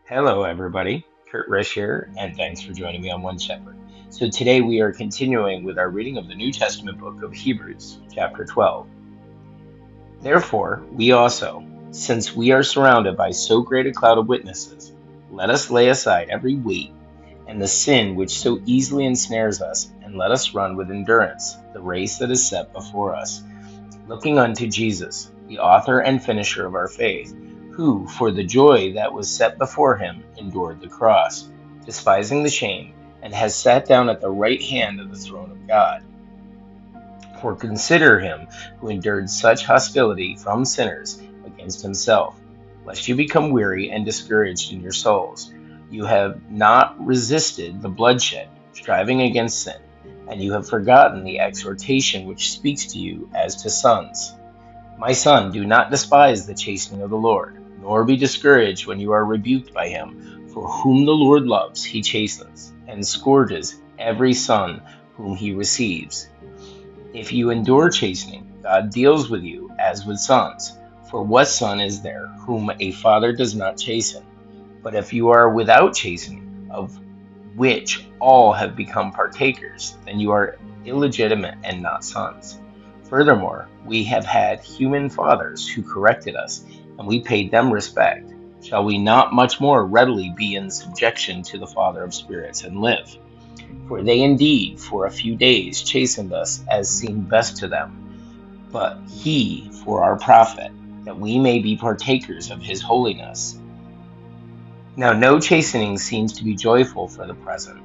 Hello, everybody. Kurt Rish here, and thanks for joining me on One Shepherd. So, today we are continuing with our reading of the New Testament book of Hebrews, chapter 12. Therefore, we also, since we are surrounded by so great a cloud of witnesses, let us lay aside every weight and the sin which so easily ensnares us, and let us run with endurance the race that is set before us, looking unto Jesus, the author and finisher of our faith, who, for the joy that was set before him, endured the cross, despising the shame, and has sat down at the right hand of the throne of God. For consider him who endured such hostility from sinners against himself, lest you become weary and discouraged in your souls. You have not resisted the bloodshed, striving against sin, and you have forgotten the exhortation which speaks to you as to sons. My son, do not despise the chastening of the Lord, nor be discouraged when you are rebuked by him. For whom the Lord loves, he chastens, and scourges every son whom he receives. If you endure chastening, God deals with you as with sons. For what son is there whom a father does not chasten? But if you are without chastening, of which all have become partakers, then you are illegitimate and not sons. Furthermore, we have had human fathers who corrected us, and we paid them respect. Shall we not much more readily be in subjection to the Father of spirits and live? For they indeed for a few days chastened us as seemed best to them, but he for our profit, that we may be partakers of his holiness. Now no chastening seems to be joyful for the present,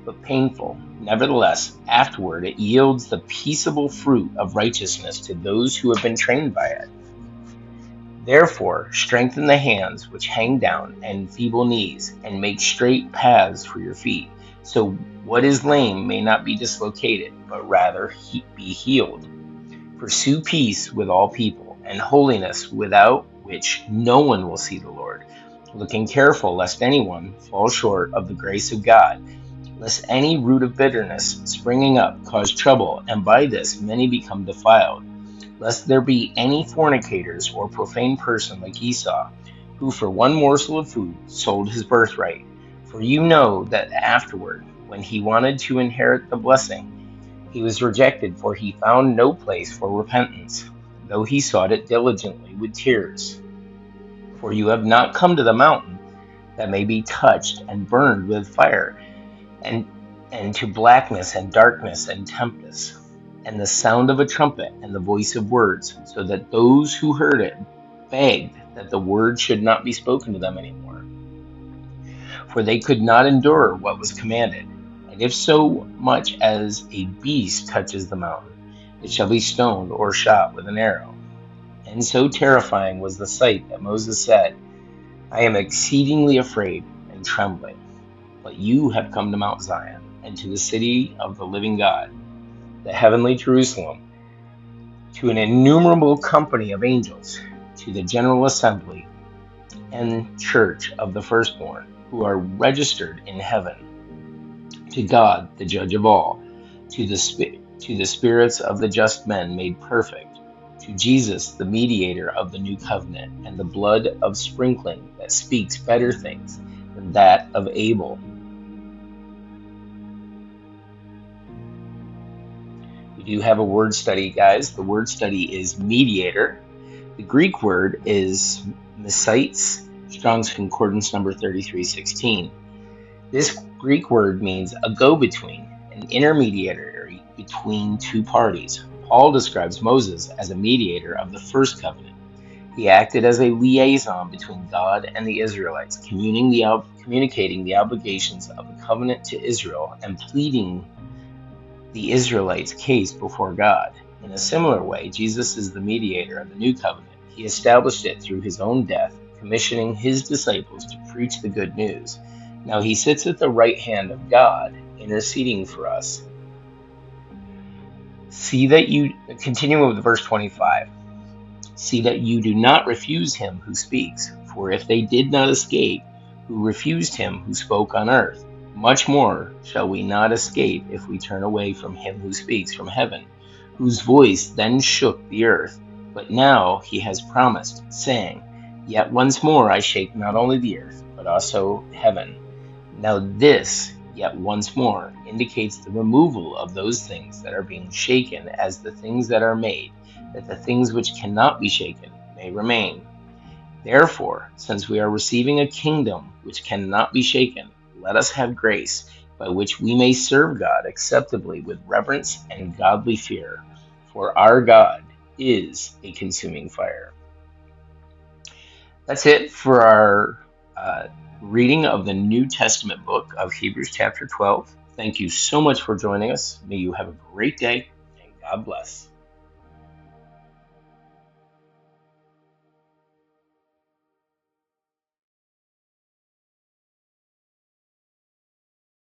but painful. Nevertheless, afterward it yields the peaceable fruit of righteousness to those who have been trained by it. Therefore, strengthen the hands which hang down and feeble knees, and make straight paths for your feet, so what is lame may not be dislocated, but rather be healed. Pursue peace with all people, and holiness, without which no one will see the Lord, looking careful lest anyone fall short of the grace of God, lest any root of bitterness springing up cause trouble, and by this many become defiled. Lest there be any fornicators or profane person like Esau, who for one morsel of food sold his birthright. For you know that afterward, when he wanted to inherit the blessing, he was rejected, for he found no place for repentance, though he sought it diligently with tears. For you have not come to the mountain that may be touched and burned with fire, and to blackness and darkness and tempest, and the sound of a trumpet and the voice of words, so that those who heard it begged that the word should not be spoken to them anymore. For they could not endure what was commanded. And if so much as a beast touches the mountain, it shall be stoned or shot with an arrow. And so terrifying was the sight that Moses said, I am exceedingly afraid and trembling. But you have come to Mount Zion, and to the city of the living God, the heavenly Jerusalem, to an innumerable company of angels, to the general assembly and church of the firstborn, who are registered in heaven, to God, the judge of all, to the spirits of the just men made perfect, to Jesus, the mediator of the new covenant, and the blood of sprinkling that speaks better things than that of Abel. We do have a word study, guys. The word study is mediator. The Greek word is mesites, Strong's Concordance number 3316. This Greek word means a go-between, an intermediary between two parties. Paul describes Moses as a mediator of the first covenant. He acted as a liaison between God and the Israelites, communicating the obligations of the covenant to Israel and pleading the Israelites' case before God. In a similar way, Jesus is the mediator of the new covenant. He established it through his own death, commissioning his disciples to preach the good news. Now he sits at the right hand of God, interceding for us. Continuing with verse 25, see that you do not refuse him who speaks, for if they did not escape, who refused him who spoke on earth, much more shall we not escape if we turn away from him who speaks from heaven, whose voice then shook the earth. But now he has promised, saying, Yet once more I shake not only the earth, but also heaven. Now this, yet once more, indicates the removal of those things that are being shaken as the things that are made, that the things which cannot be shaken may remain. Therefore, since we are receiving a kingdom which cannot be shaken, let us have grace by which we may serve God acceptably with reverence and godly fear. For our God is a consuming fire. That's it for our uh, reading of the New Testament book of Hebrews, chapter 12. Thank you so much for joining us. May you have a great day and God bless.